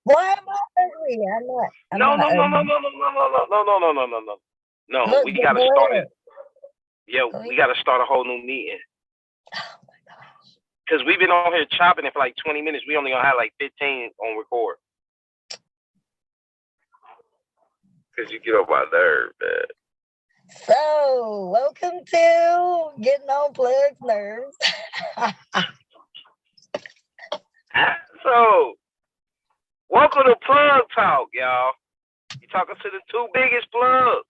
Why am I ugly? I'm not. I'm No, not no, no, no, ugly. no, no, no, no, no, no, no, no, no, no, no. No, Look, we go gotta go start ahead. it. Yeah, Go we ahead. gotta start a whole new meeting Oh my gosh. because we've been on here chopping it for like 20 minutes. We only gonna have like 15 on record because you get on my nerve, man. So, welcome to Getting on Plug's Nerves. So, welcome to Plug Talk, y'all. You talking to the two biggest plugs.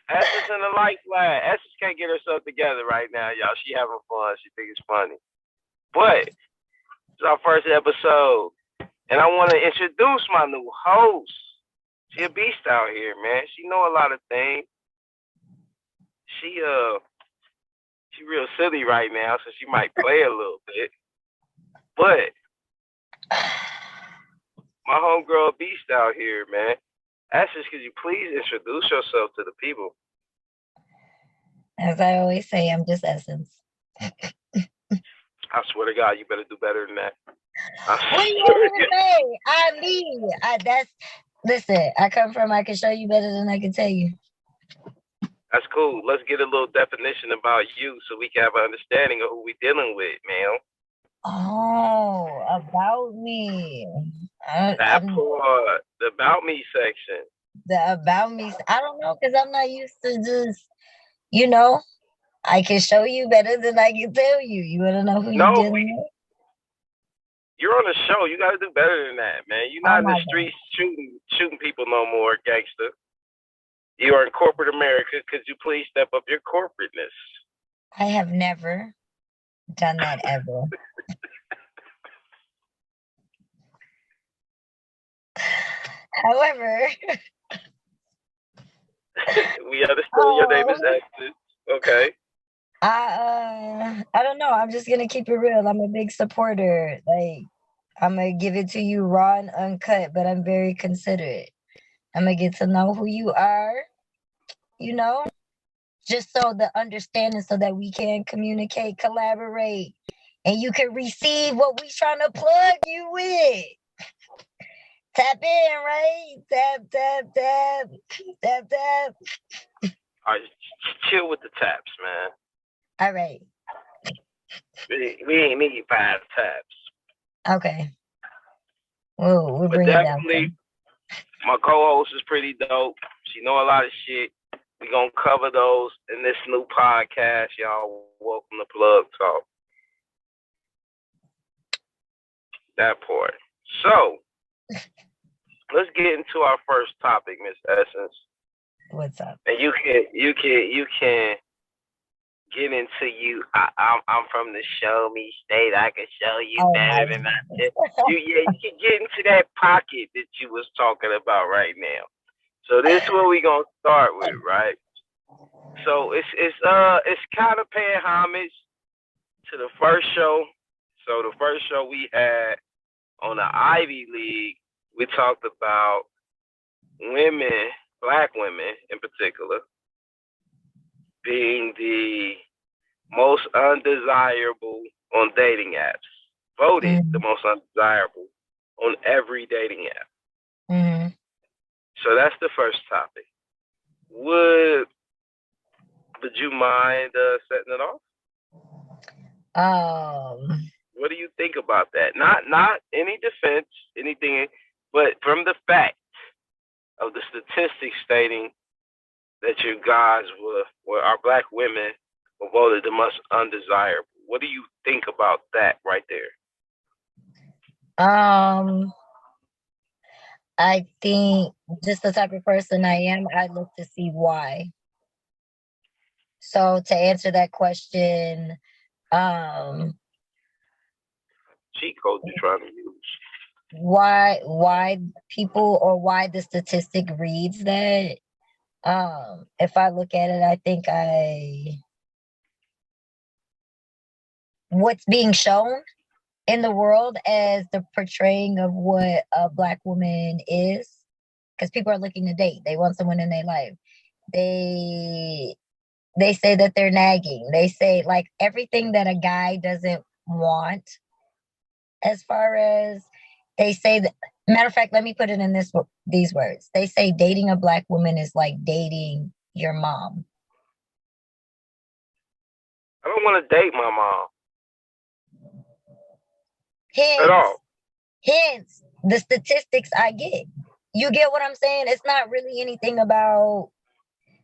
Essence and the Lifeline. Essence can't get herself together right now, y'all. She having fun. She think it's funny. But it's our first episode. And I want to introduce my new host. She a beast out here, man. She know a lot of things. She she real silly right now, so she might play a little bit. But my homegirl beast out here, man. Essence, could you please introduce yourself to the people? As I always say, I'm just Essence. I swear to God, you better do better than that. What do I you swear to want me to God. say? Listen, I come from, I can show you better than I can tell you. That's cool. Let's get a little definition about you so we can have an understanding of who we dealing with, man. Oh, about me. That I'm part, the about me section. the about me. I don't know because I'm not used to just, you know, I can show you better than I can tell you. You want to know who you No, dealing with? you're on the show. You got to do better than that, man. You're Oh not in the my God. streets shooting people no more, gangster. You are in corporate America. Could you please step up your corporateness? I have never done that ever. However, We understand your name is um, Exit. Okay. I don't know. I'm just gonna keep it real. I'm a big supporter. Like I'm gonna give it to you raw and uncut, but I'm very considerate. I'm gonna get to know who you are, you know, just so the understanding so that we can communicate, collaborate, and you can receive what we trying to plug you with. Tap in, right? Tap, tap, tap, tap, tap. All right, chill with the taps, man. All right. We ain't need 5 taps. Okay. We'll But bring it down definitely, some. my co-host is pretty dope. She know a lot of shit. We gonna cover those in this new podcast, y'all. Welcome to Plug Talk. That part. So let's get into our first topic, Miss Essence. What's up? And you can get into you. I'm from the show me state. I can show you Oh my better than I goodness. did. You can get into that pocket that you was talking about right now. So this is what we gonna start with, right? So it's kind of paying homage to the first show. So the first show we had on the Ivy League, we talked about women, black women in particular, being the most undesirable on dating apps. Voted the Mm-hmm. most undesirable on every dating app. Mm-hmm. So that's the first topic. Would would you mind setting it off? Um, What do you think about that? Not any defense, anything, but from the fact of the statistics stating that you guys were our black women were voted the most undesirable. What do you think about that right there? um, I think just the type of person I am, I look to see why. So to answer that question, um, Cheat code you trying to use? why people or why the statistic reads that, if I look at it, I think what's being shown in the world as the portraying of what a black woman is, because people are looking to date. They want someone in their life. They they say that they're nagging. They say like everything that a guy doesn't want as far as They say that, matter of fact, let me put it in these words. They say dating a black woman is like dating your mom. I don't want to date my mom at Hence, all. hence the statistics I get. You get what I'm saying? It's not really anything about,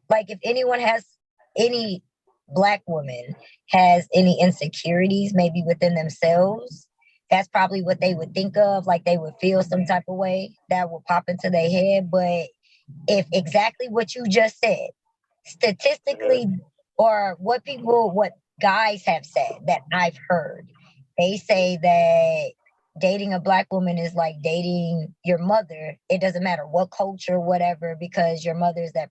like, if anyone has any black woman has any insecurities maybe within themselves, that's probably what they would think of, like they would feel some type of way that would pop into their head. But if exactly what you just said, Mhm. statistically, or what guys have said that I've heard, they say that dating a black woman is like dating your mother. It doesn't matter what culture, whatever, because your mother's that,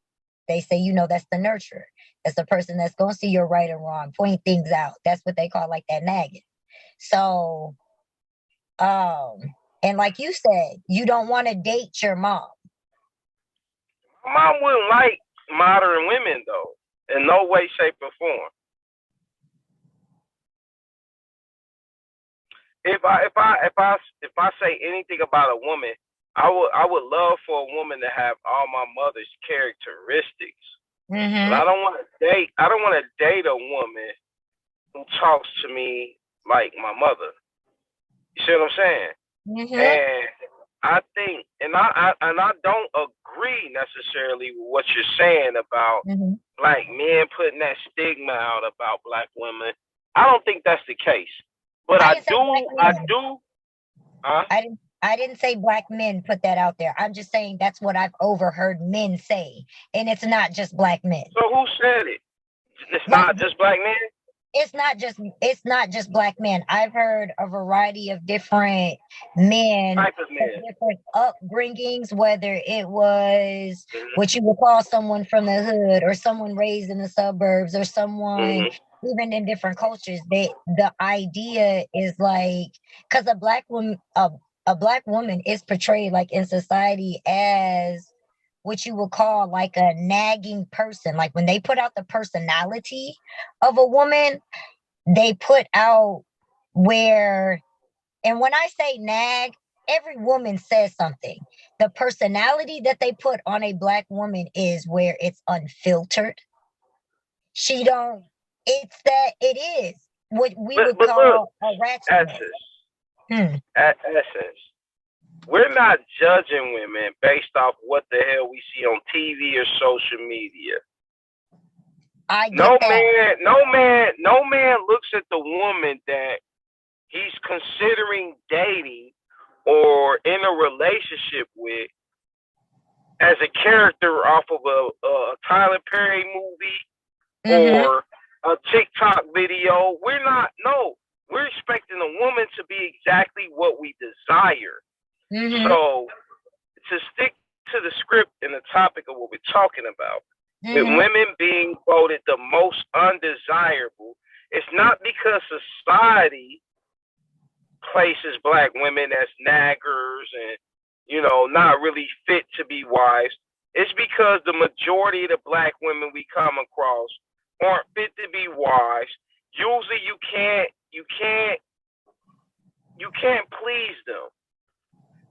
they say, that's the nurturer. That's the person that's going to see your right and wrong, point things out. That's what they call like that nagging. So, um, and like you said, you don't want to date your mom. My mom wouldn't like modern women though, in no way, shape, or form. If I say anything about a woman, I would love for a woman to have all my mother's characteristics. But Mm-hmm. I don't want to date a woman who talks to me like my mother. You see what I'm saying? Mm-hmm. And I think, and I don't agree necessarily with what you're saying about Mm-hmm. black men putting that stigma out about black women. I don't think that's the case. But I I didn't say black do, I men. do, huh? I didn't say black men put that out there. I'm just saying that's what I've overheard men say. And it's not just black men. So who said it? It's Like, not just black men. it's not just black men. I've heard a variety of different men Type of of men. different upbringings, whether it was Hmm. what you would call someone from the hood, or someone raised in the suburbs, or someone Hmm. even in different cultures. The idea is like, because a black woman is portrayed like in society as what you would call like a nagging person. Like when they put out the personality of a woman, they put out where, and when I say nag, every woman says something. The personality that they put on a black woman is where it's unfiltered. She don't, it's that it is what we would But look, call a ratchetness. essence, Hmm. essence. We're not judging women based off what the hell we see on TV or social media. I get that. No man looks at the woman that he's considering dating or in a relationship with as a character off of a Tyler Perry movie Mm-hmm. or a TikTok video. We're not, no, we're expecting a woman to be exactly what we desire. Mm-hmm. So to stick to the script and the topic of what we're talking about, with Mm-hmm. women being voted the most undesirable, it's not because society places black women as naggers and, not really fit to be wives. It's because the majority of the black women we come across aren't fit to be wives. Usually you can't please them.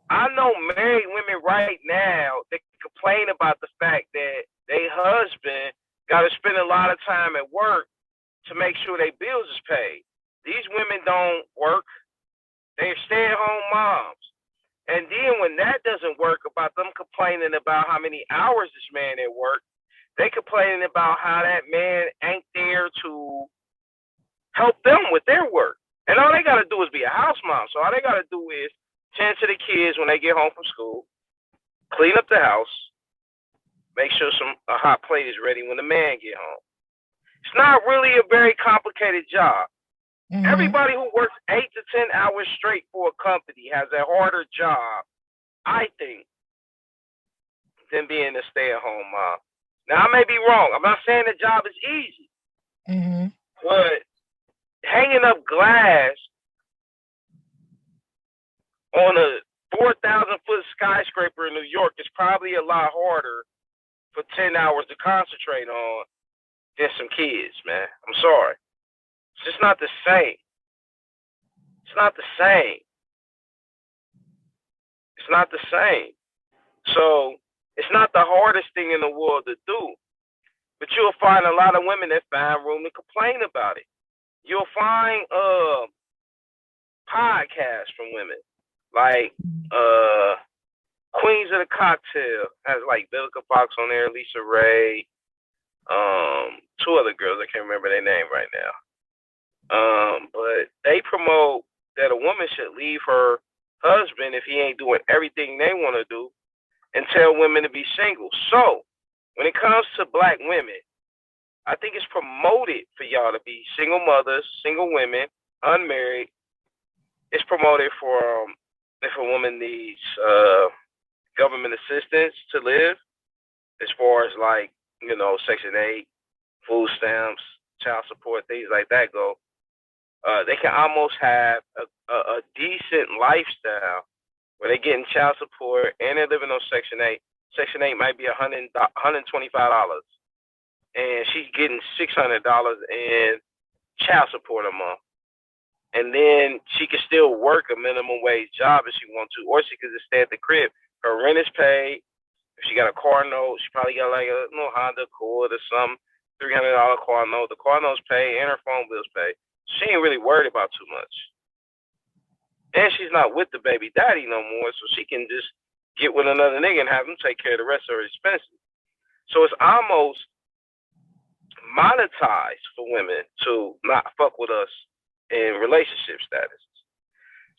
I know married women right now that complain about the fact that their husband got to spend a lot of time at work to make sure their bills is paid. These women don't work. They're stay-at-home moms. And then when that doesn't work, about them complaining about how many hours this man at work, they complaining about how that man ain't there to help them with their work. And all they got to do is be a house mom. So all they got to do is tend to the kids when they get home from school, clean up the house, make sure a hot plate is ready when the man get home. It's not really a very complicated job. Mm-hmm. Everybody who works 8 to 10 hours straight for a company has a harder job, I think, than being a stay-at-home mom. Now I may be wrong. I'm not saying the job is easy, Mm-hmm. but hanging up glass on a 4,000-foot skyscraper in New York is probably a lot harder for 10 hours to concentrate on than some kids, man. I'm sorry. It's just not the same. It's not the same. It's not the same. So it's not the hardest thing in the world to do. But you'll find a lot of women that find room to complain about it. You'll find podcasts from women. Like Queens of the Cocktail has like Vivica Fox on there, Lisa Ray, two other girls, I can't remember their name right now. But they promote that a woman should leave her husband if he ain't doing everything they want to do and tell women to be single. So when it comes to black women, I think it's promoted for y'all to be single mothers, single women, unmarried. It's promoted for if a woman needs government assistance to live, as far as like, Section 8, food stamps, child support, things like that go. They can almost have a decent lifestyle where they're getting child support and they're living on Section 8. Section 8 might be $125, and she's getting $600 in child support a month. And then she can still work a minimum wage job if she wants to, or she could just stay at the crib. Her rent is paid. If she got a car note, she probably got like a Honda Accord or some $300 car note. The car note's paid and her phone bill's paid. She ain't really worried about too much. And she's not with the baby daddy no more, so she can just get with another nigga and have him take care of the rest of her expenses. So it's almost monetized for women to not fuck with us in relationship status.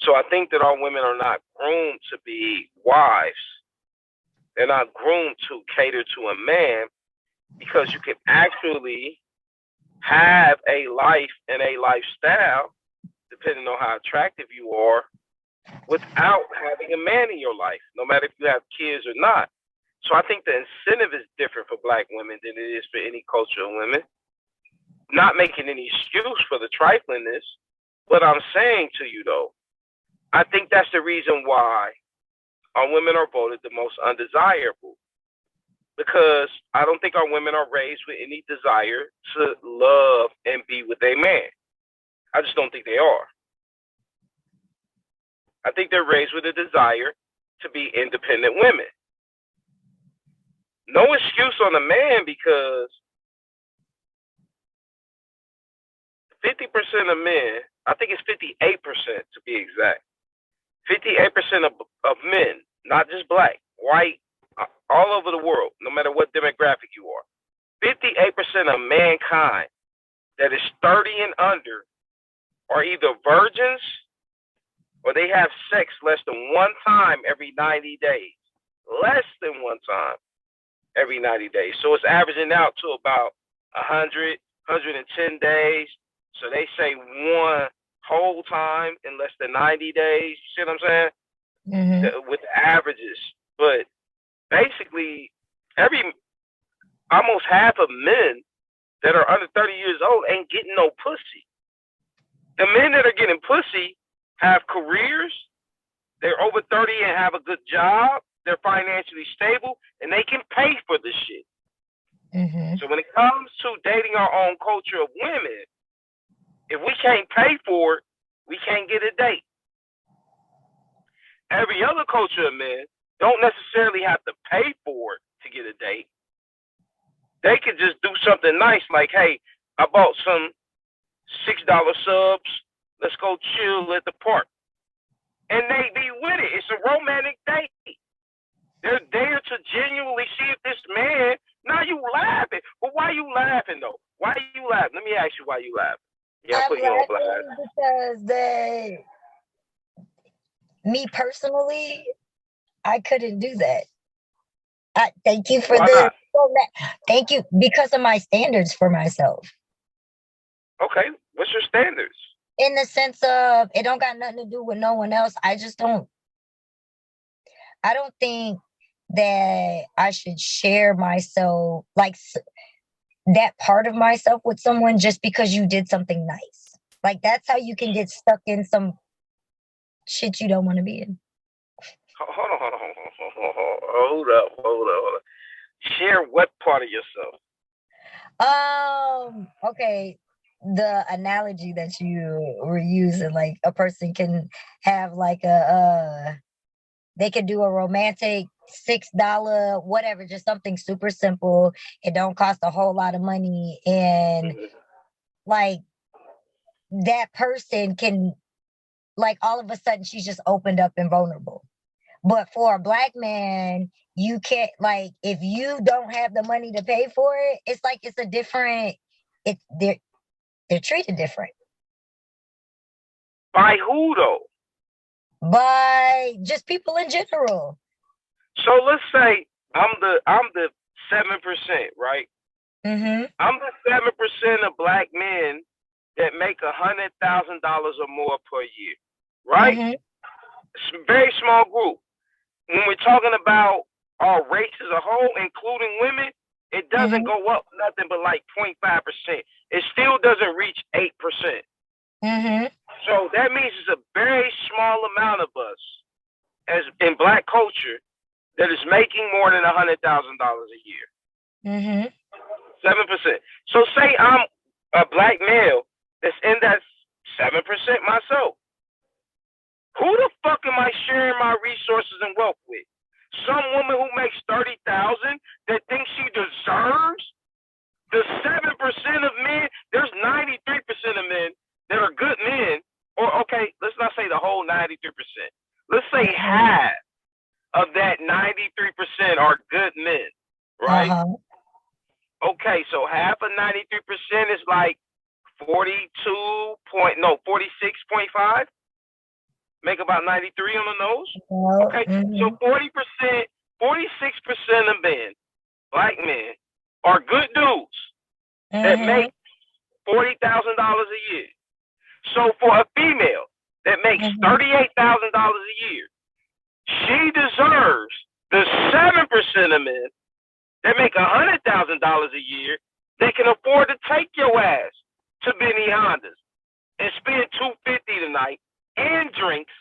So I think that our women are not groomed to be wives. They're not groomed to cater to a man, because you can actually have a life and a lifestyle, depending on how attractive you are, without having a man in your life, no matter if you have kids or not. So I think the incentive is different for black women than it is for any culture of women. Not making any excuse for the triflingness, but I'm saying to you though, I think that's the reason why our women are voted the most undesirable. Because I don't think our women are raised with any desire to love and be with a man. I just don't think they are. I think they're raised with a desire to be independent women. No excuse on the man, because 50% of men, I think it's 58% to be exact. 58% of men, not just black, white, all over the world, no matter what demographic you are, 58% of mankind that is 30 and under are either virgins or they have sex less than one time every 90 days. Less than one time every 90 days. So it's averaging out to about 100, 110 days. So they say one whole time in less than 90 days. You see what I'm saying? Mm-hmm. With the averages. But basically, almost half of men that are under 30 years old ain't getting no pussy. The men that are getting pussy have careers, they're over 30 and have a good job, they're financially stable, and they can pay for the shit. Mm-hmm. So when it comes to dating our own culture of women, if we can't pay for it, we can't get a date. Every other culture of men don't necessarily have to pay for it to get a date. They could just do something nice, like, hey, I bought some $6 subs. Let's go chill at the park. And they be with it. It's a romantic date. They're there to genuinely see if this man, now you laughing. But why you laughing, though? Why you laughing? Let me ask you why you laughing. Yeah, I'm laughing because me personally, I couldn't do that. Thank you for thank you, because of my standards for myself. Okay, what's your standards? In the sense of, it don't got nothing to do with no one else. I don't think that I should share myself, like that part of myself, with someone just because you did something nice. Like, that's how you can get stuck in some shit you don't want to be in. Hold up. Share what part of yourself? Okay. The analogy that you were using, like a person can have like a They could do a romantic $6, whatever, just something super simple. It don't cost a whole lot of money. And like that person can, like, all of a sudden she's just opened up and vulnerable. But for a black man, you can't, like, if you don't have the money to pay for it, it's like it's a different, it's they're treated different. By who though? By just people in general. So let's say I'm the 7%, right? Mm-hmm. I'm the 7% of black men that make $100,000 or more per year, right? Mm-hmm. It's a very small group. When we're talking about our race as a whole, including women, it doesn't go up nothing but like 0.5%. It still doesn't reach 8%. Mm-hmm. So that means it's a very small amount of us, as in black culture, that is making more than $100,000 a year. Mm-hmm. 7%. So say I'm a black male that's in that 7% myself. Who the fuck am I sharing my resources and wealth with? Some woman who makes $30,000 that thinks she deserves the 7% of men. There's 93% of men that are good men. Or okay, let's not say the whole 93%. Let's say half of that 93% are good men, right? Uh-huh. Okay, so half of 93% is like 46.5. Make about 93 on the nose. Okay, so 40%, 46% of men, black men, are good dudes that make $40,000 a year. So for a female that makes $38,000 a year, she deserves the 7% of men that make $100,000 a year that can afford to take your ass to Benny Hondas and spend $250 tonight and drinks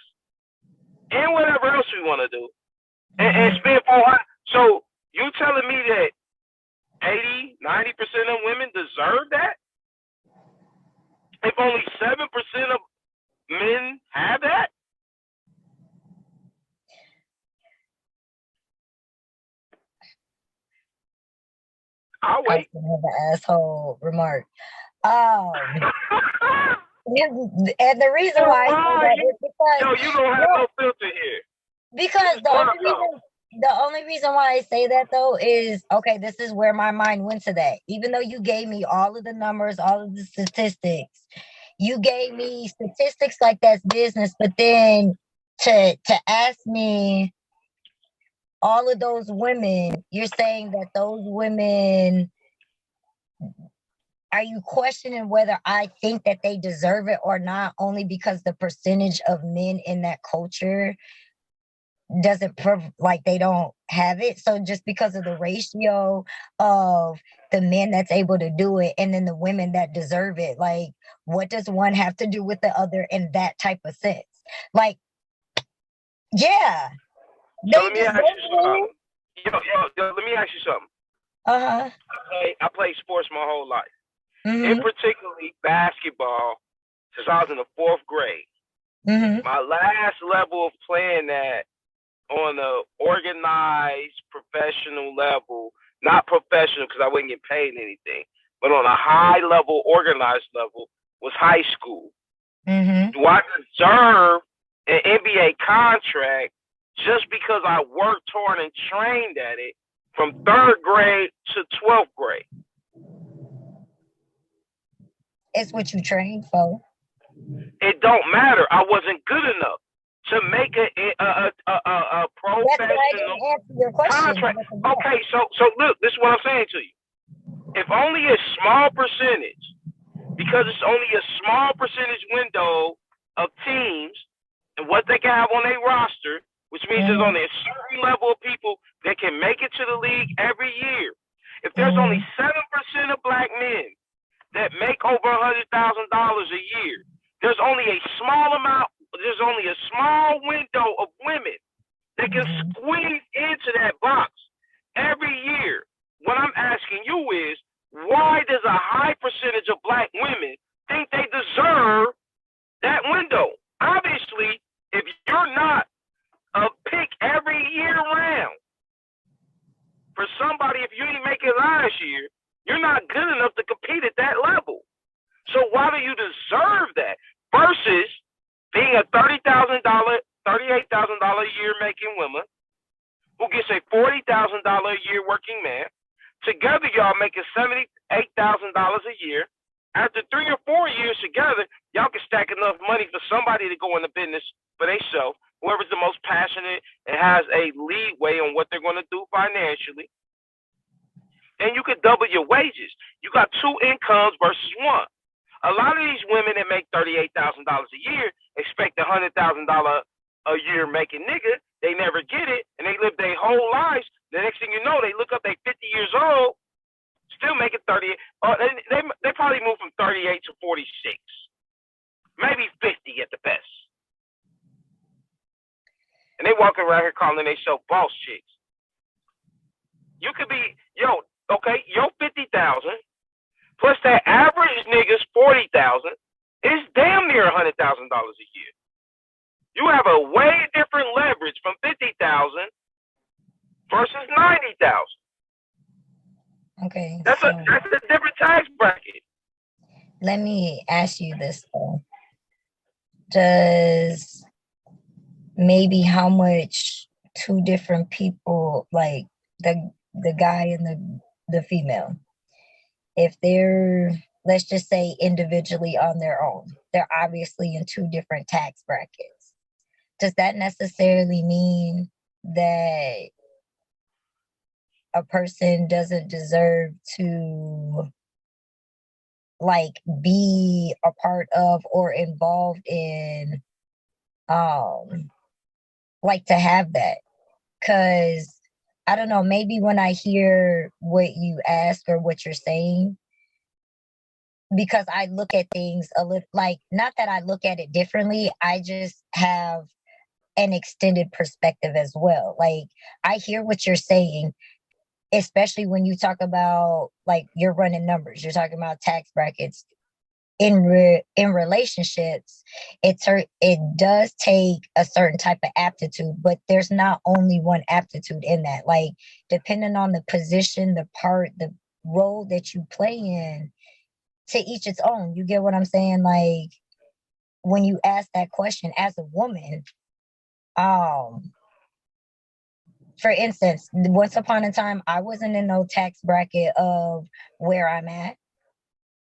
and whatever else we want to do and spend $400. So you telling me that 80-90% of women deserve that? If only 7% of men have that? I'll wait. I have an asshole remark. And the reason why I say that is because you don't have no filter here. Because the only reason why I say that though is, okay, this is where my mind went to that. Even though you gave me all of the numbers, all of the statistics, you gave me statistics like that's business, but then to ask me all of those women, you're saying that those women, are you questioning whether I think that they deserve it or not, only because the percentage of men in that culture doesn't like they don't have it? So just because of the ratio of the men that's able to do it and then the women that deserve it, like what does one have to do with the other in that type of sense? Like, yeah, so let me ask you something. Yo, let me ask you something. Uh-huh. I played sports my whole life. In particularly basketball since I was in the 4th grade. My last level of playing that on a organized professional level, not professional because I wouldn't get paid anything, but on a high level, organized level, was high school. Do I deserve an NBA contract just because I worked hard and trained at it from 3rd grade to 12th grade? It's what you trained for. It don't matter. I wasn't good enough to make a professional That's why I didn't answer your question. contract. Okay, so look, this is what I'm saying to you. If only a small percentage, because it's only a small percentage window of teams and what they can have on their roster, which means there's only a certain level of people that can make it to the league every year. If there's only 7% of black men that make over $100,000 a year, there's only a small window of women that can squeeze into that box every year. What I'm asking you is, why does a high percentage of black women think they deserve that window? Obviously, if you're not a pick if you didn't make it last year, you're not good enough to compete at that level. So why do you deserve that? Versus being a $38,000 a year making woman who gets a $40,000 a year working man. Together, y'all making $78,000 a year. After 3 or 4 years together, y'all can stack enough money for somebody to go into business for themselves. Whoever's the most passionate and has a leeway on what they're going to do financially. And you could double your wages. You got 2 incomes versus 1. A lot of these women that make $38,000 a year expect a $100,000 a year making nigga. They never get it, and they live their whole lives. The next thing you know, they look up, they 50 years old, still making 38. They probably move from 38 to 46, maybe 50 at the best. And they walk around here calling themselves boss chicks. You could be, your 50,000 plus that average nigga's 40,000 is damn near $100,000 a year. You have a way different leverage from 50,000 versus 90,000. Okay, that's a different tax bracket. Let me ask you this though: does maybe how much 2 different people, like the guy and the female, if they're, let's just say, individually on their own, they're obviously in 2 different tax brackets. Does that necessarily mean that a person doesn't deserve to like be a part of or involved in like to have that? Because I don't know, maybe when I hear what you ask or what you're saying, because I look at things a little, like, not that I look at it differently, I just have an extended perspective as well. Like, I hear what you're saying, especially when you talk about, like, you're running numbers, you're talking about tax brackets. In relationships, it does take a certain type of aptitude, but there's not only one aptitude in that. Like, depending on the position, the part, the role that you play in, to each its own. You get what I'm saying? Like, when you ask that question as a woman, for instance, once upon a time, I wasn't in no tax bracket of where I'm at.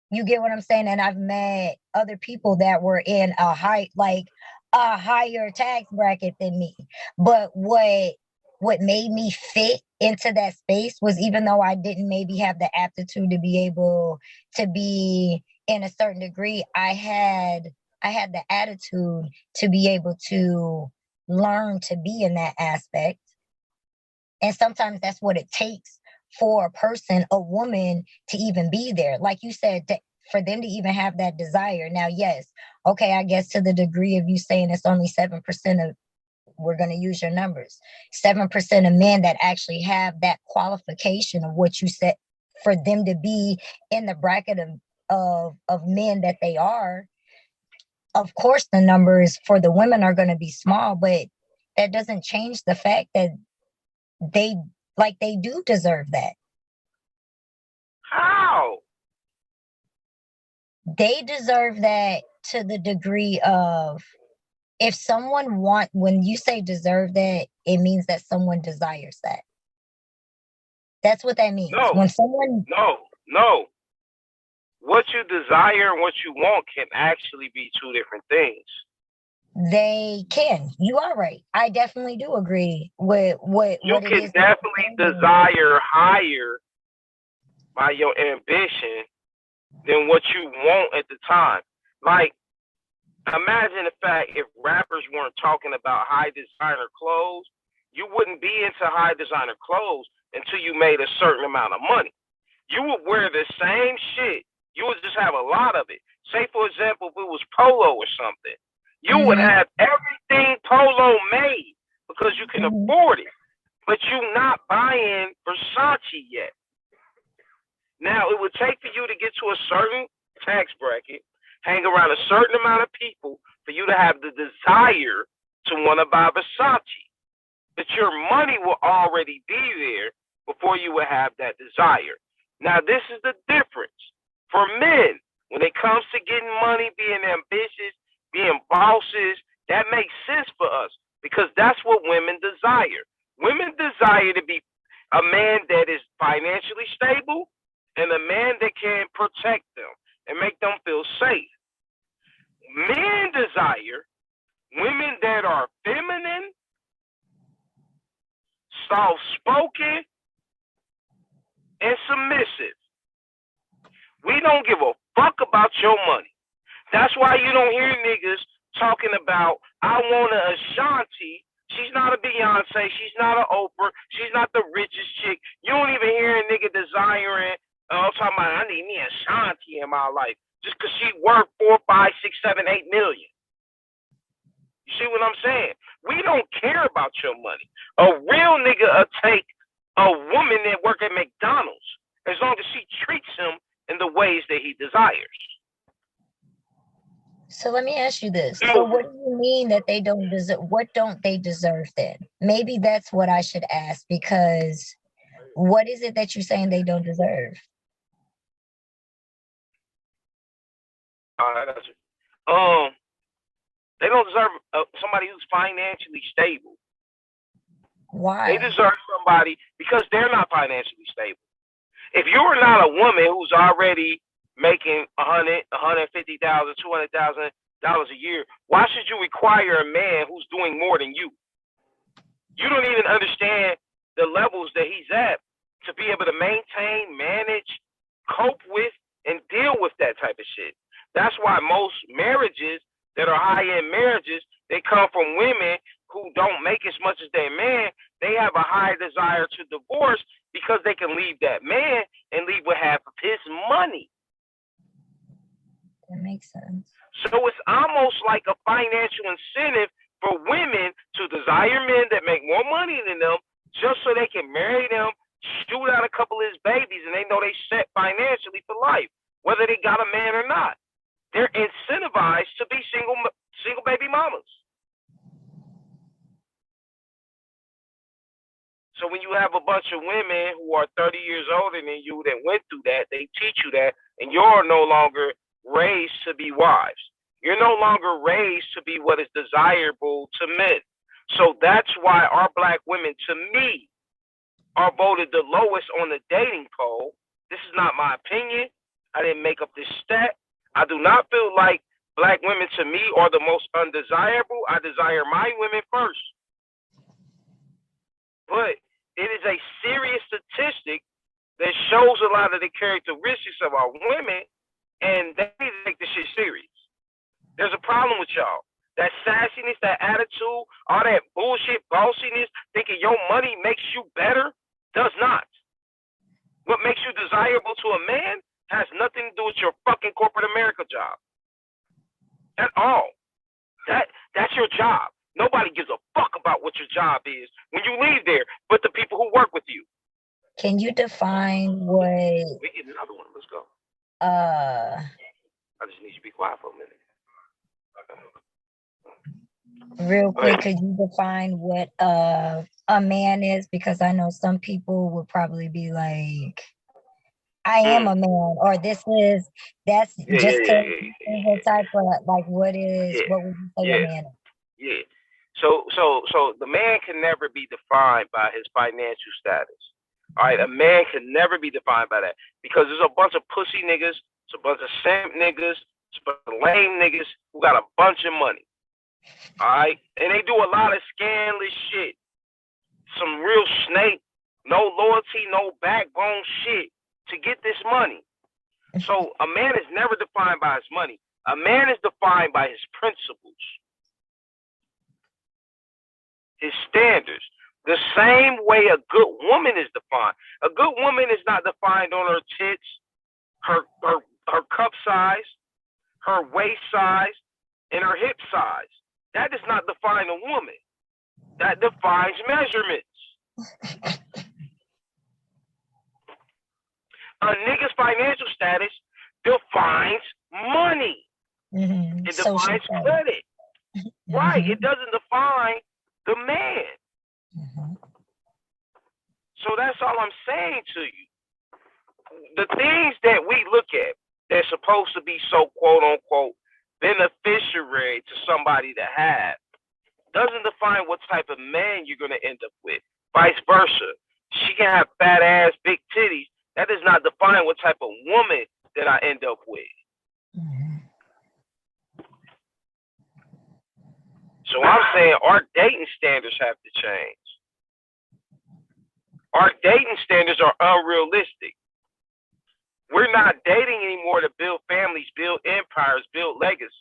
You get what I'm saying? And I've met other people that were in a higher tax bracket than me. But what made me fit into that space was, even though I didn't maybe have the aptitude to be able to be in a certain degree, I had the attitude to be able to learn to be in that aspect. And sometimes that's what it takes for a person, a woman, to even be there. Like you said, for them to even have that desire. Now, yes, okay, I guess to the degree of you saying it's only 7% of, we're going to use your numbers, 7% of men that actually have that qualification of what you said, for them to be in the bracket of men that they are. Of course, the numbers for the women are going to be small, but that doesn't change the fact that they do deserve that. How? They deserve that to the degree of, if someone when you say deserve that, it means that someone desires that. That's what that means. No. When someone No. What you desire and what you want can actually be 2 different things. They can. You are right. I definitely do agree with what you it is. You can definitely desire higher by your ambition than what you want at the time. Like, imagine the fact if rappers weren't talking about high designer clothes, you wouldn't be into high designer clothes until you made a certain amount of money. You would wear the same shit. You would just have a lot of it. Say, for example, if it was polo or something, you would have everything polo made because you can afford it, but you're not buying Versace yet. Now, it would take for you to get to a certain tax bracket, hang around a certain amount of people for you to have the desire to want to buy Versace. But your money will already be there before you would have that desire. Now, this is the difference. For men, when it comes to getting money, being ambitious, being bosses, that makes sense for us because that's what women desire. Women desire to be a man that is financially stable and a man that can protect them and make them feel safe. Men desire women that are feminine, soft spoken, and submissive. We don't give a fuck about your money. That's why you don't hear niggas talking about, I want a Ashanti. She's not a Beyonce. She's not an Oprah. She's not the richest chick. You don't even hear a nigga desiring, I'm talking about, I need me a Ashanti in my life just because she worth 4, 5, 6, 7, 8 million. You see what I'm saying? We don't care about your money. A real nigga will take a woman that work at McDonald's as long as she treats him in the ways that he desires. So let me ask you this. So what do you mean that they don't deserve? What don't they deserve then? Maybe that's what I should ask, because what is it that you're saying they don't deserve? I got you. They don't deserve somebody who's financially stable. Why? They deserve somebody because they're not financially stable. If you're not a woman who's already making $150,000, $200,000 a year, why should you require a man who's doing more than you? You don't even understand the levels that he's at to be able to maintain, manage, cope with, and deal with that type of shit. That's why most marriages that are high-end marriages, they come from women who don't make as much as their man. They have a high desire to divorce because they can leave that man and leave with half of his money. That makes sense. So it's almost like a financial incentive for women to desire men that make more money than them just so they can marry them, shoot out a couple of his babies, and they know they set financially for life, whether they got a man or not. They're incentivized to be single baby mamas. So when you have a bunch of women who are 30 years older than you that went through that, they teach you that, and you're no longer raised to be wives. You're no longer raised to be what is desirable to men. So that's why our black women, to me, are voted the lowest on the dating poll. This is not my opinion. I didn't make up this stat. I do not feel like black women, to me, are the most undesirable. I desire my women first. But it is a serious statistic that shows a lot of the characteristics of our women, and they need to take this shit serious. There's a problem with y'all. That sassiness, that attitude, all that bullshit bossiness, thinking your money makes you better, does not. What makes you desirable to a man has nothing to do with your fucking corporate America job. At all. That's your job. Nobody gives a fuck about what your job is when you leave there, but the people who work with you. Can you define what? We get another one. Let's go. I just need you to be quiet for a minute. Real quick, could you define what a man is? Because I know some people would probably be like, I am a man, or that's just type of like what would you say a man is? Yeah. So the man can never be defined by his financial status. All right, a man can never be defined by that because there's a bunch of pussy niggas, it's a bunch of simp niggas, it's a bunch of lame niggas who got a bunch of money. All right, and they do a lot of scandalous shit, some real snake, no loyalty, no backbone shit to get this money. So a man is never defined by his money. A man is defined by his principles, his standards. The same way a good woman is defined. A good woman is not defined on her tits, her cup size, her waist size, and her hip size. That does not define a woman. That defines measurements. A nigga's financial status defines money. It defines credit. Right. It doesn't define the man. So that's all I'm saying to you. The things that we look at that's supposed to be so quote unquote beneficiary to somebody to have doesn't define what type of man you're going to end up with. Vice versa. She can have fat ass, big titties. That does not define what type of woman that I end up with. So I'm saying our dating standards have to change. Our dating standards are unrealistic. We're not dating anymore to build families, build empires, build legacies.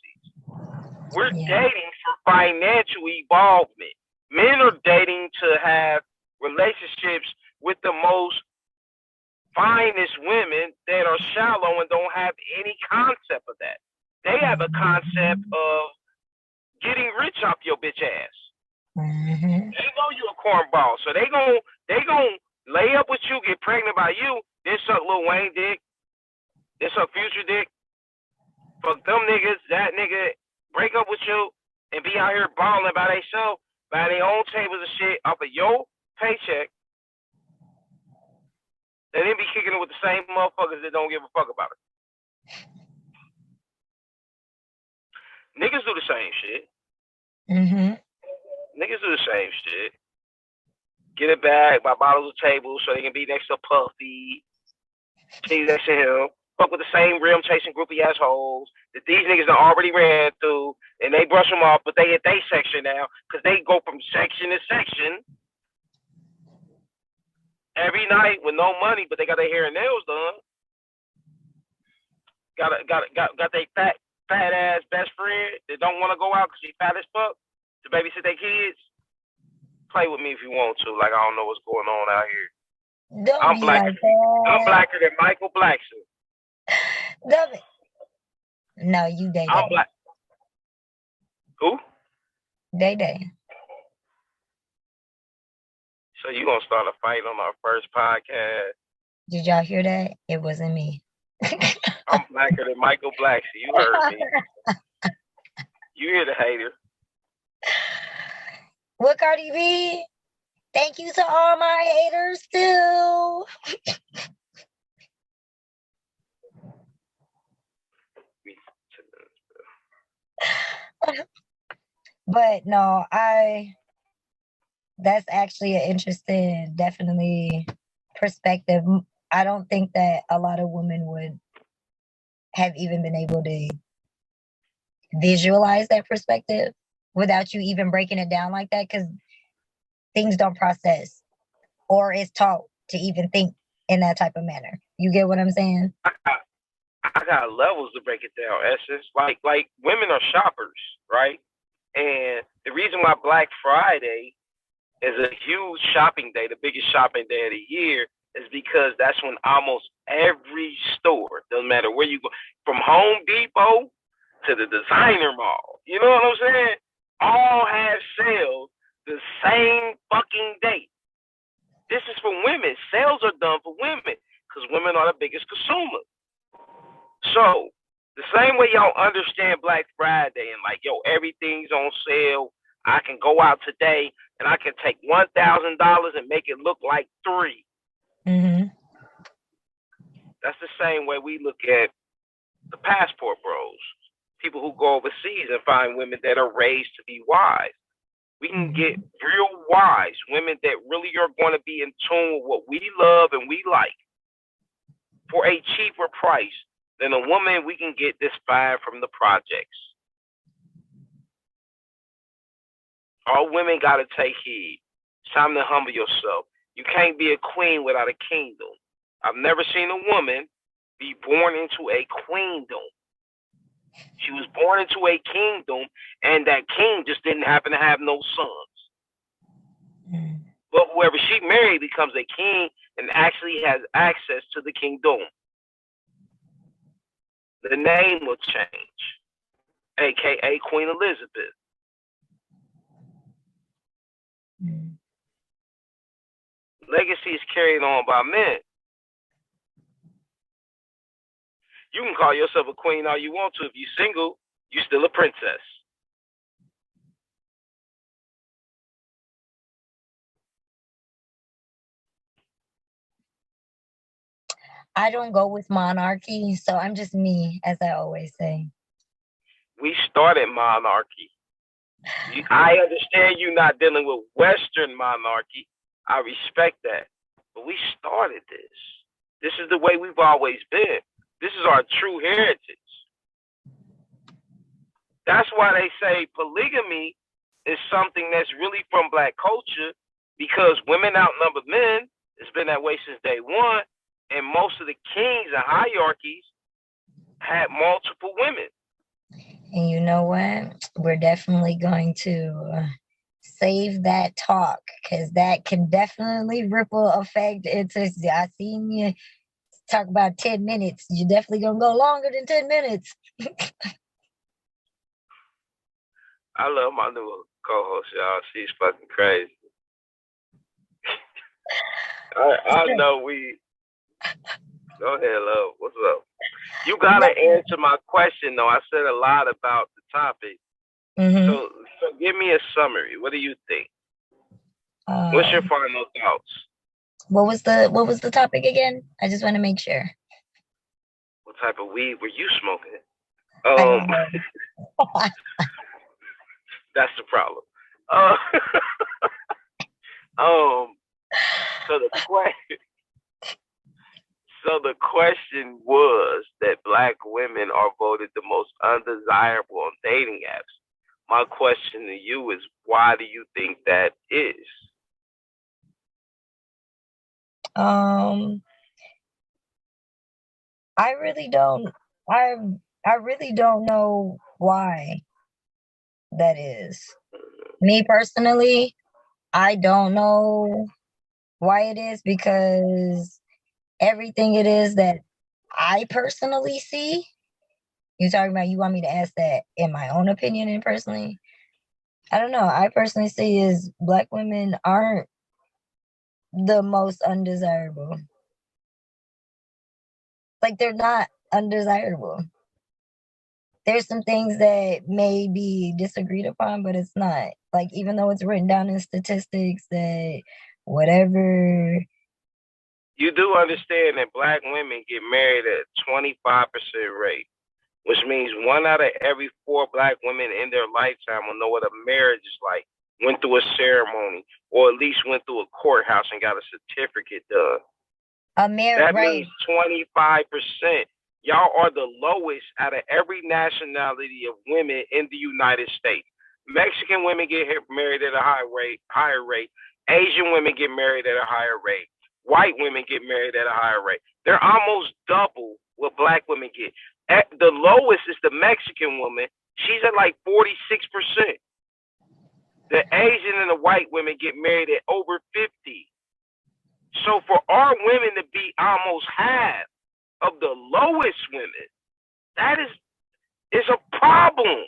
We're dating for financial involvement. Men are dating to have relationships with the most finest women that are shallow and don't have any concept of that. They have a concept of getting rich off your bitch ass. They know you a cornball, so they gon' lay up with you, get pregnant by you, then suck Lil Wayne dick, then suck Future dick, fuck them niggas, that nigga, break up with you, and be out here balling by themselves, by their own tables and shit off of your paycheck, and then be kicking it with the same motherfuckers that don't give a fuck about it. Niggas do the same shit. Niggas do the same shit. Get it back, buy bottles of tables so they can be next to Puffy, see next to him, fuck with the same rim chasing groupie assholes that these niggas done already ran through, and they brush them off, but they at their section now, because they go from section to section every night with no money, but they got their hair and nails done. Got their fat ass best friend that don't want to go out because he fat as fuck to babysit their kids. Play with me if you want to. Like, I don't know what's going on out here. Don't I'm blacker than Michael Blackson. No, you Day. I'm black. Who? Day. So you gonna start a fight on our first podcast? Did y'all hear that? It wasn't me. I'm blacker than Michael Blackson. You heard me. You hear the hater. What, Cardi B? Thank you to all my haters too. But no, that's actually an interesting, definitely perspective. I don't think that a lot of women would have even been able to visualize that perspective without you even breaking it down like that, because things don't process or is taught to even think in that type of manner. You get what I'm saying? I got levels to break it down, Essence. Like women are shoppers, right? And the reason why Black Friday is a huge shopping day, the biggest shopping day of the year, is because that's when almost every store, doesn't matter where you go, from Home Depot to the designer mall, you know what I'm saying? All have sales the same fucking day. This is for women. Sales are done for women because women are the biggest consumer. So the same way y'all understand Black Friday and like, yo, everything's on sale. I can go out today and I can take $1,000 and make it look like $3,000. That's the same way we look at the passport bros. People who go overseas and find women that are raised to be wise. We can get real wise women that really are going to be in tune with what we love and we like for a cheaper price than a woman we can get this fine from the projects. All women got to take heed. It's time to humble yourself. You can't be a queen without a kingdom. I've never seen a woman be born into a queendom. She was born into a kingdom, and that king just didn't happen to have no sons. But whoever she married becomes a king and actually has access to the kingdom. The name will change, a.k.a. Queen Elizabeth. Legacy is carried on by men. You can call yourself a queen all you want to. If you're single, you're still a princess. I don't go with monarchy, so I'm just me, as I always say. We started monarchy. I understand you not dealing with Western monarchy. I respect that. But we started this. This is the way we've always been. This is our true heritage. That's why they say polygamy is something that's really from Black culture, because women outnumber men. It's been that way since day one. And most of the kings and hierarchies had multiple women. And you know what? We're definitely going to save that talk, because that can definitely ripple effect into. I seen you talk about 10 minutes. You're definitely gonna go longer than 10 minutes. I love my new co-host, y'all. She's fucking crazy. I know we. Go ahead, love. What's up? You gotta answer my question, though. I said a lot about the topic. Mm-hmm. So give me a summary. What do you think? What's your final thoughts? What was the topic again? I just want to make sure. What type of weed were you smoking? That's the problem. So the question was that Black women are voted the most undesirable on dating apps. My question to you is, why do you think that is? I really don't. I really don't know why that is. Me personally, I don't know why it is, because everything it is that I personally see. You talking about, you want me to ask that in my own opinion and personally? I don't know. I personally see is Black women aren't the most undesirable. Like, they're not undesirable. There's some things that may be disagreed upon, but it's not. Like, even though it's written down in statistics that whatever. You do understand that Black women get married at a 25% rate, which means 1 out of every 4 Black women in their lifetime will know what a marriage is like, went through a ceremony, or at least went through a courthouse and got a certificate done. That means 25%. Y'all are the lowest out of every nationality of women in the United States. Mexican women get married at a higher rate. Asian women get married at a higher rate. White women get married at a higher rate. They're almost double what Black women get. The lowest is the Mexican woman. She's at like 46%. The Asian and the white women get married at over 50%. So for our women to be almost half of the lowest women, that is a problem.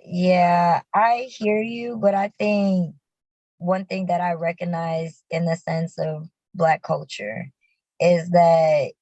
Yeah, I hear you, but I think one thing that I recognize in the sense of Black culture is that,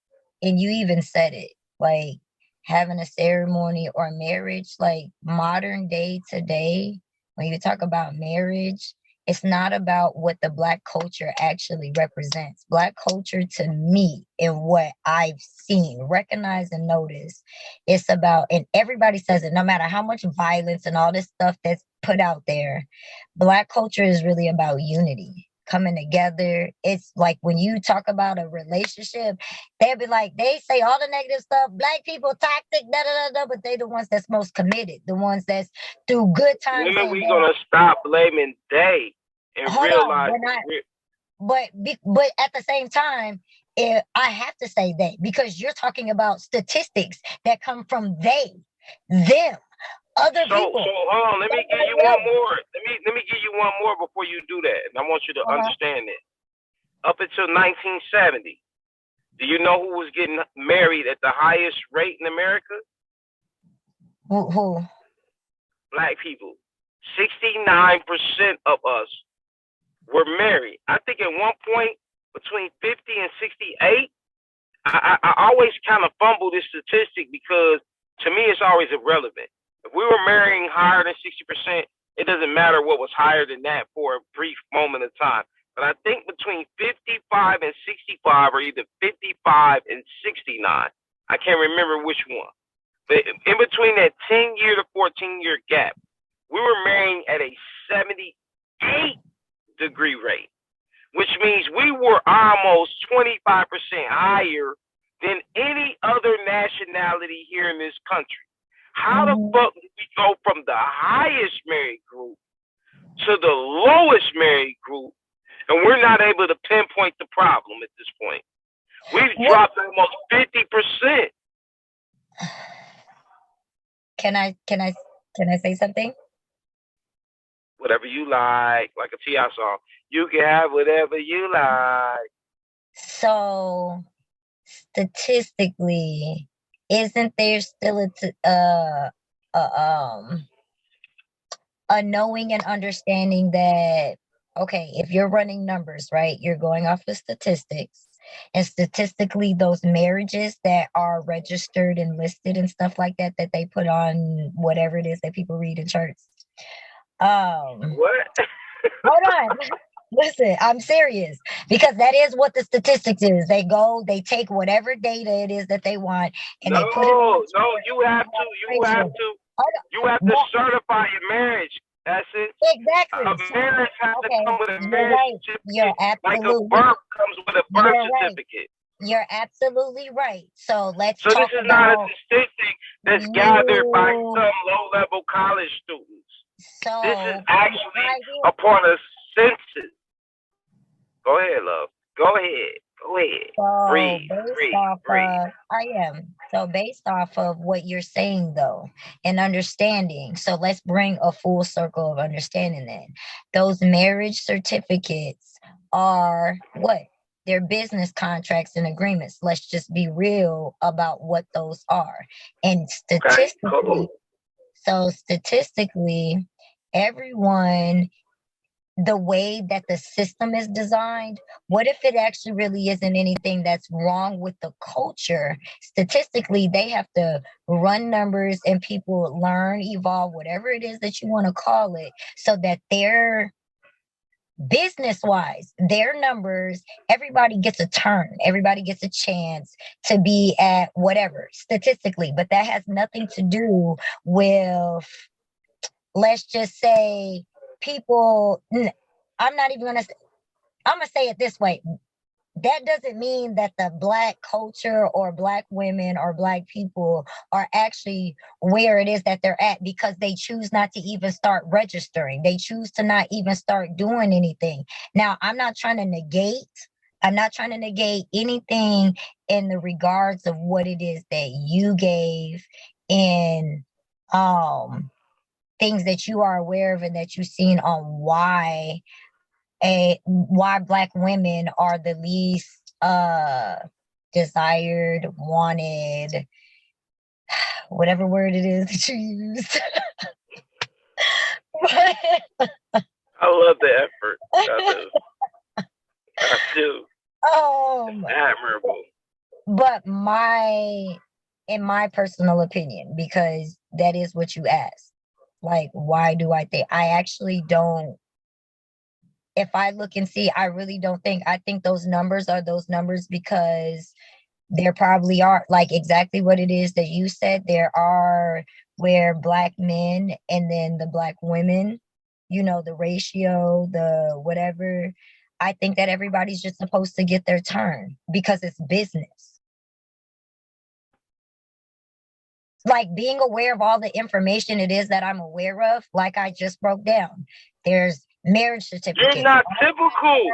and you even said it, like having a ceremony or marriage, like modern day today, when you talk about marriage, it's not about what the Black culture actually represents. Black culture, to me, and what I've seen, recognize, and notice, it's about, and everybody says it, no matter how much violence and all this stuff that's put out there, Black culture is really about unity, coming together. It's like when you talk about a relationship, they'll be like, they say all the negative stuff, Black people toxic, da da da da, but they the ones that's most committed, the ones that's through good times. When are we gonna stop blaming they and realize? But at the same time, I have to say they, because you're talking about statistics that come from them, other people. So hold on, let me give you one more. Let me give you one more before you do that. And I want you to understand it. Up until 1970, do you know who was getting married at the highest rate in America? Who? Black people. 69% of us were married. I think at one point between 50 and 68, I always kind of fumble this statistic because to me it's always irrelevant. If we were marrying higher than 60%, it doesn't matter what was higher than that for a brief moment of time. but I think between 55 and 65, or either 55 and 69. I can't remember which one. But in between that 10-year to 14-year gap, we were marrying at a 78-degree rate, which means we were almost 25% higher than any other nationality here in this country. How the fuck did we go from the highest married group to the lowest married group, and we're not able to pinpoint the problem at this point? We've dropped almost 50%. Can I say something? Whatever you like a T.I. song. You can have whatever you like. So statistically, isn't there still a knowing and understanding that, okay, if you're running numbers, right, you're going off of statistics, and statistically those marriages that are registered and listed and stuff like that that they put on whatever it is that people read in charts. What? Hold on. Listen, I'm serious, because that is what the statistics is. They take whatever data it is that they want, and they put it on. No, you have to certify your marriage. That's it. Exactly. A marriage has to come with a marriage certificate. You're absolutely, like a birth comes with a birth certificate. You're absolutely right. So let's So talk this is about, not a statistic that's gathered by some low-level college students. So this is actually a part of census. Go ahead, love. Go ahead. So breathe. based off of what you're saying though, and understanding. So let's bring a full circle of understanding that those marriage certificates are what? They're business contracts and agreements. Let's just be real about what those are. And statistically, statistically, everyone, the way that the system is designed, what if it actually really isn't anything that's wrong with the culture? Statistically, they have to run numbers and people learn, evolve, whatever it is that you want to call it, so that their business wise, their numbers, everybody gets a turn, everybody gets a chance to be at whatever statistically, but that has nothing to do with, let's just say, people. I'm not even gonna say, I'm gonna say it this way. That doesn't mean that the Black culture or Black women or Black people are actually where it is that they're at, because they choose not to even start registering. They choose to not even start doing anything. Now, I'm not trying to negate anything in the regards of what it is that you gave in things that you are aware of and that you've seen on why Black women are the least desired, wanted, whatever word it is that you used. I love the effort. I do. Admirable. But in my personal opinion, because that is what you asked, like, why do I think? I actually don't. If I look and see, I really don't think. I think those numbers are those numbers because there probably are, like, exactly what it is that you said. There are where Black men and then the Black women, the ratio, the whatever. I think that everybody's just supposed to get their turn because it's business. Like, being aware of all the information it is that I'm aware of, like I just broke down. There's marriage certificate. You're not typical.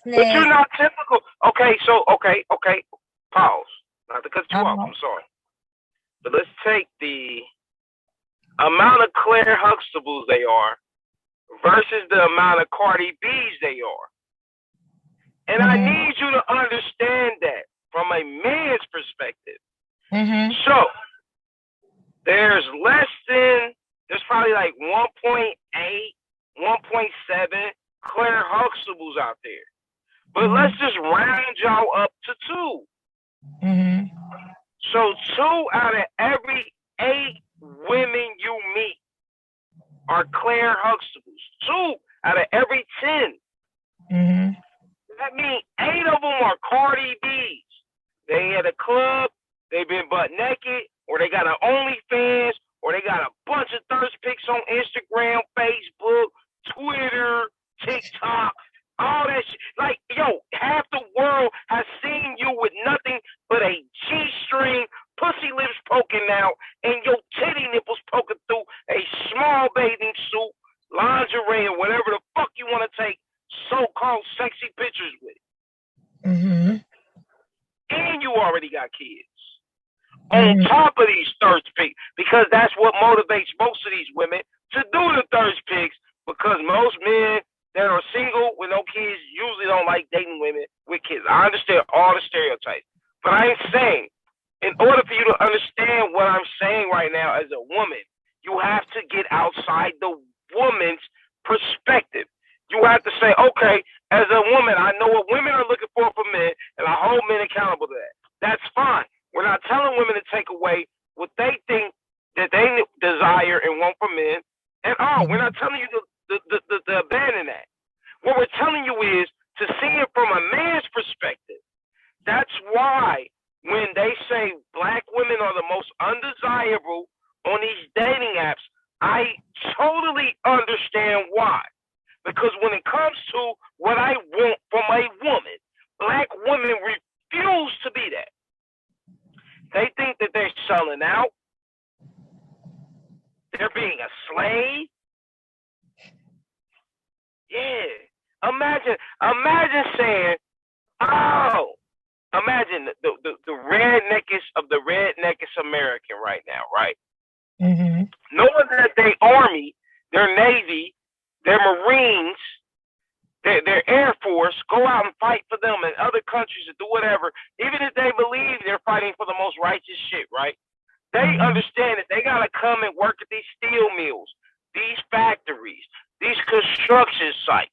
But you're not typical. Okay, so pause. Not to cut you off, I'm sorry. But let's take the amount of Claire Huxtables they are versus the amount of Cardi B's they are. And I need you to understand that from a man's perspective. So there's probably like 1.8, 1.7 Claire Huxtables out there. But let's just round y'all up to 2. So 2 out of every 8 women you meet are Claire Huxtables. 2 out of every 10. Mm-hmm. That means 8 of them are Cardi B's. They at a club, they've been butt naked, or they got an OnlyFans, or they got a bunch of thirst pics on Instagram, Facebook, Twitter, TikTok, all that shit. Like, yo, half the world has seen you with nothing but a G-string, pussy lips poking out, and your titty nipples poking through a small bathing suit, lingerie, or whatever the fuck you want to take so-called sexy pictures with. Mm-hmm. And you already got kids. Mm-hmm. On top of these thirst pics, because that's what motivates most of these women to do the thirst pics, because most men that are single with no kids usually don't like dating women with kids. I understand all the stereotypes, but I ain't saying, in order for you to understand what I'm saying right now as a woman, you have to get outside the woman's perspective. You have to say, okay, as a woman, I know what women are looking for men, and I hold men accountable to that. That's fine. We're not telling women to take away what they think that they desire and want from men at all. We're not telling you to abandon that. What we're telling you is to see it from a man's perspective. That's why when they say black women are the most undesirable on these dating apps, I totally understand why. Because when it comes to what I want from a woman, black women refuse to be that. They think that they're selling out. They're being a slave. Yeah. Imagine saying, oh, imagine the redneckest of the redneckest American right now, right? Mm-hmm. Knowing that their Army, their Navy, their Marines, their Air Force go out and fight for them in other countries and do whatever, even if they believe they're fighting for the most righteous shit, right? They understand that they got to come and work at these steel mills, these factories, these construction sites.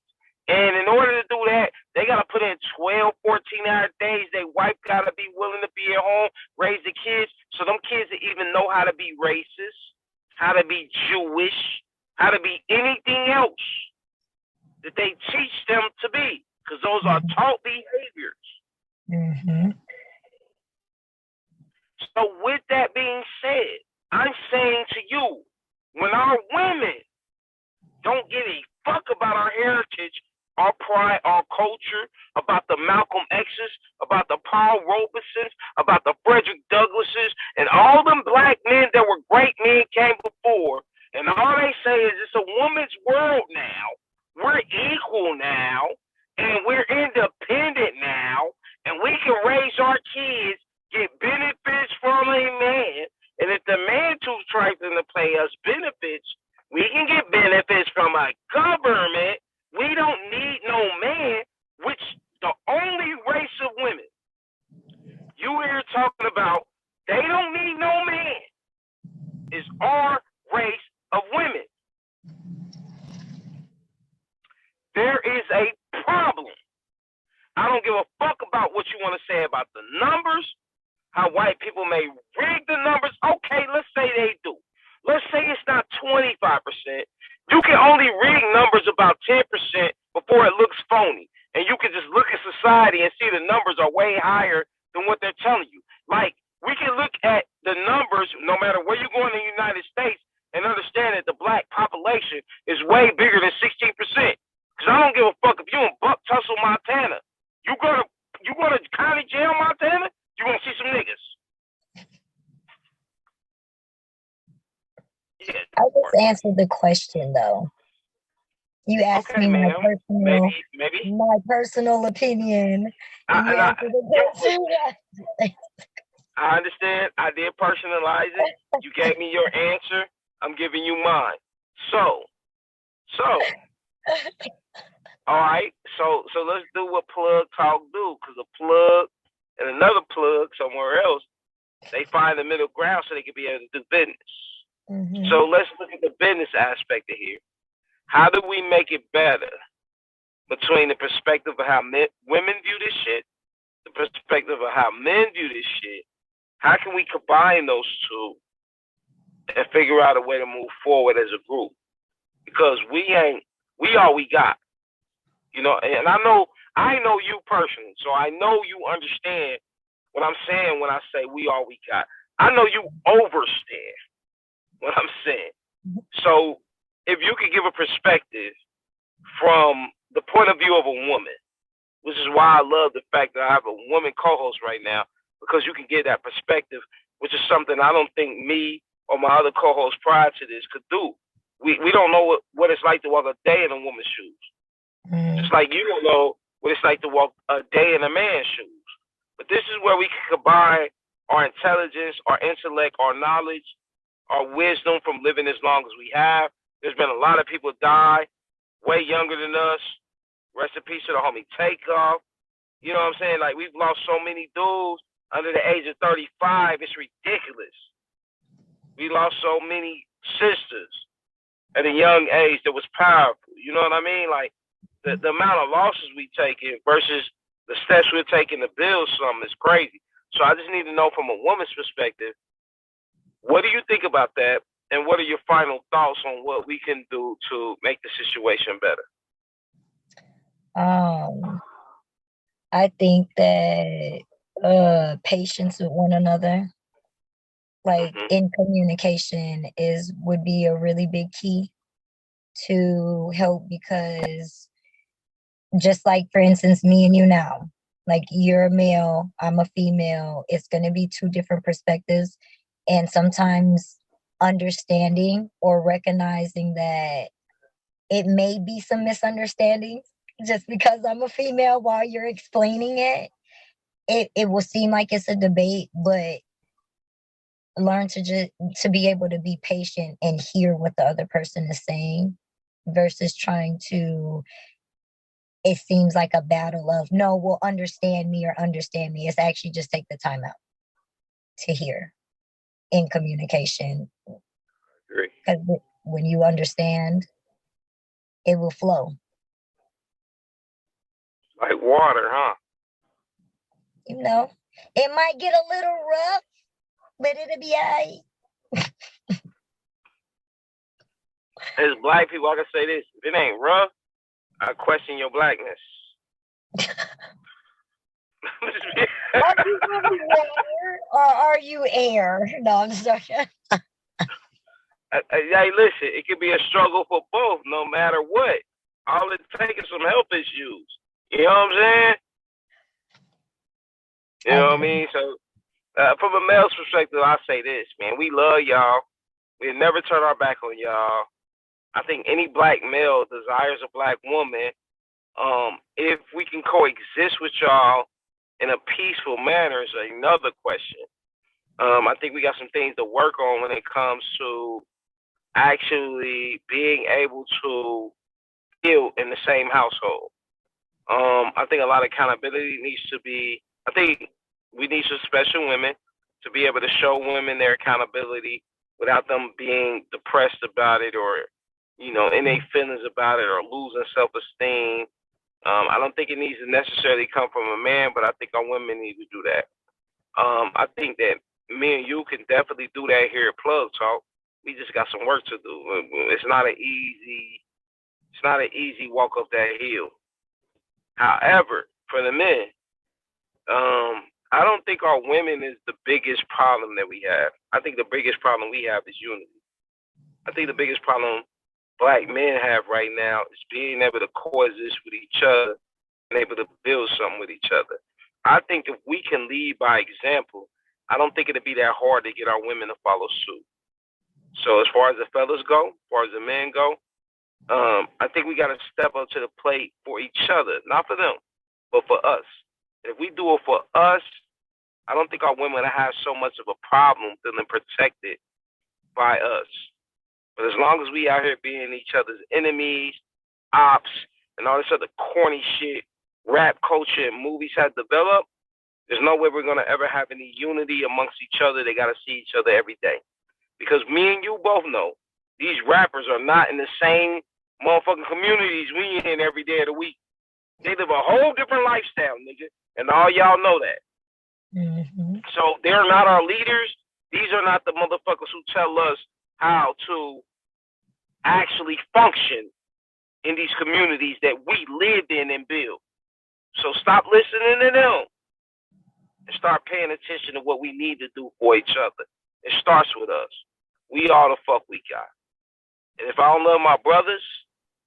And in order to do that, they got to put in 12, 14-hour days. Their wife got to be willing to be at home, raise the kids, so them kids that even know how to be racist, how to be Jewish, how to be anything else that they teach them to be, because those are taught behaviors. Mm-hmm. So with that being said, I'm saying to you, when our women don't give a fuck about our heritage, our pride, our culture, about the Malcolm X's, about the Paul Robesons, about the Frederick Douglasses, and all them black men that were great men came before, and all they say is it's a woman's world now, we're equal now, and we're independent now, and we can raise our kids, get benefits from a man, and if the man too trifling to pay us benefits, we can get benefits from a government. We don't need no man, which the only race of women you hear talking about, they don't need no man, is our race of women. There is a problem. I don't give a fuck about what you want to say about the numbers, how white people may rig the numbers. Okay, let's say they do. Let's say it's not 25%. You can only rig numbers about 10% before it looks phony. And you can just look at society and see the numbers are way higher than what they're telling you. Like, we can look at the numbers, no matter where you go in the United States, and understand that the black population is way bigger than 16%. Because I don't give a fuck if you in Buck Tussle, Montana. You go to county jail, Montana, you're going to see some niggas. Yeah. I just answered the question though. You asked me my personal opinion, and you answered the question. I understand. I did personalize it. You gave me your answer. I'm giving you mine. So, all right. So let's do what plug talk do, because a plug and another plug somewhere else, they find the middle ground so they can be able to do business. Mm-hmm. So let's look at the business aspect of here. How do we make it better between the perspective of how women view this shit, the perspective of how men view this shit? How can we combine those two and figure out a way to move forward as a group? Because we all we got. You know, and I know you personally, so I know you understand what I'm saying when I say we all we got. I know you overstand what I'm saying. So if you could give a perspective from the point of view of a woman, which is why I love the fact that I have a woman co-host right now, because you can get that perspective, which is something I don't think me or my other co-hosts prior to this could do. We don't know what it's like to walk a day in a woman's shoes. Just like you don't know what it's like to walk a day in a man's shoes. But this is where we can combine our intelligence, our intellect, our knowledge, our wisdom from living as long as we have. There's been a lot of people die way younger than us. Rest in peace to the homie Takeoff. You know what I'm saying? Like, we've lost so many dudes under the age of 35. It's ridiculous. We lost so many sisters at a young age that was powerful. You know what I mean? Like, the amount of losses we taking versus the steps we're taking to build something is crazy. So I just need to know from a woman's perspective, what do you think about that? And what are your final thoughts on what we can do to make the situation better? I think that patience with one another, like in communication, would be a really big key to help, because just like, for instance, me and you now, like, you're a male, I'm a female, it's going to be two different perspectives. And sometimes understanding or recognizing that it may be some misunderstandings just because I'm a female while you're explaining it will seem like it's a debate, but learn to be able to be patient and hear what the other person is saying versus trying to, it seems like a battle of, no, well, understand me or understand me. It's actually just take the time out to hear in communication. Because when you understand, it will flow. Like water, huh? You know, it might get a little rough, but it'll be all right. As black people, I can say this: if it ain't rough, I question your blackness. Are you really water or are you air? No, I'm sorry. Hey, listen, it can be a struggle for both, no matter what. All it takes is some health issues. You know what I'm saying? You know what I mean? So, from a male's perspective, I say this, man: we love y'all. We'll never turn our back on y'all. I think any black male desires a black woman. If we can coexist with y'all in a peaceful manner is another question. I think we got some things to work on when it comes to actually being able to build in the same household. I think a lot of accountability needs to be, I think we need some special women to be able to show women their accountability without them being depressed about it or, you know, in their feelings about it or losing self-esteem. I don't think it needs to necessarily come from a man, but I think our women need to do that. I think that me and you can definitely do that here at Plug Talk. We just got some work to do. It's not an easy walk up that hill. However, for the men, I don't think our women is the biggest problem that we have. I think the biggest problem we have is unity. I think the biggest problem black men have right now is being able to coexist with each other and able to build something with each other. I think if we can lead by example, I don't think it'd be that hard to get our women to follow suit. So as far as the fellas go, as far as the men go, I think we got to step up to the plate for each other, not for them, but for us. If we do it for us, I don't think our women have so much of a problem feeling protected by us. But as long as we out here being each other's enemies, ops, and all this other corny shit rap culture and movies have developed, there's no way we're going to ever have any unity amongst each other. They got to see each other every day. Because me and you both know these rappers are not in the same motherfucking communities we in every day of the week. They live a whole different lifestyle, nigga. And all y'all know that. Mm-hmm. So they're not our leaders. These are not the motherfuckers who tell us how to actually function in these communities that we lived in and built. So stop listening to them and start paying attention to what we need to do for each other. It starts with us. We all the fuck we got. And if I don't love my brothers,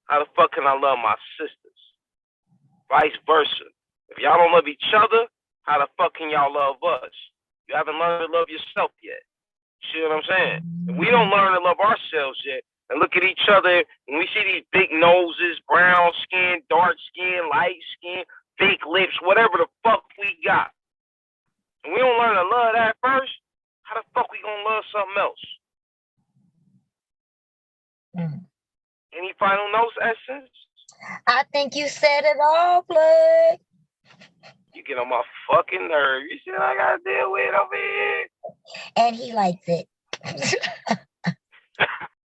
how the fuck can I love my sisters? Vice versa. If y'all don't love each other, how the fuck can y'all love us? You haven't learned to love yourself yet. See what I'm saying? If we don't learn to love ourselves yet, and look at each other, when we see these big noses, brown skin, dark skin, light skin, fake lips, whatever the fuck we got, and we don't learn to love that first, how the fuck we gonna love something else? Any final notes, Essence? I think you said it all, Plug. You get on my fucking nerve. You see what I gotta deal with over here? And he likes it.